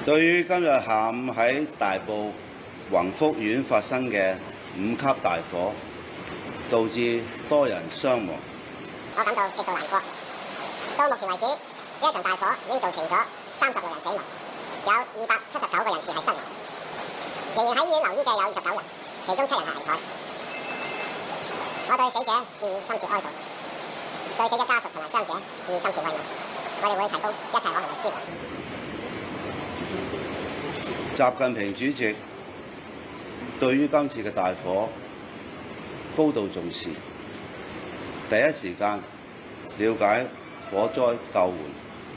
對於今日下午喺大埔宏福苑發生嘅5級大火，導致多人傷亡，我感到極度難過。到目前為止，呢一場大火已經造成咗36人死亡，有279個人士係身亡，仍然喺醫院留醫嘅有29人，其中7人係危殆。我對死者致以深切哀悼，對死者家屬同埋傷者致以深切慰問。我哋會提供一切可行嘅支援。習近平主席對於今次嘅大火高度重視，第一時間了解火災救援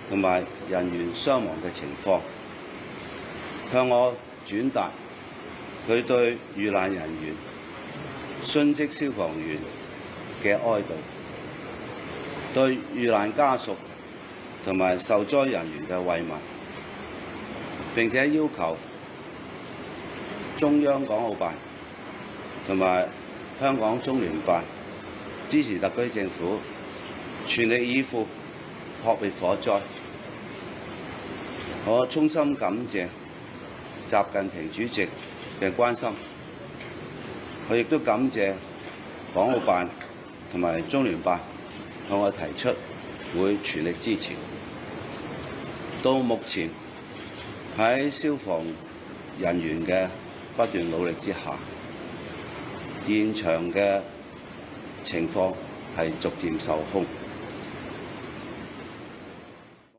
同埋人員傷亡嘅情況，向我轉達佢對遇難人員、殉職消防員嘅哀悼，對遇難家屬同埋受災人員嘅慰問，並且要求中央港澳辦同埋香港中聯辦支持特區政府全力以赴撲滅火災。我衷心感謝習近平主席嘅關心，我亦都感謝港澳辦同埋中聯辦向我提出會全力支持。到目前喺消防人員嘅不斷努力之下，現場嘅情況係逐漸受控。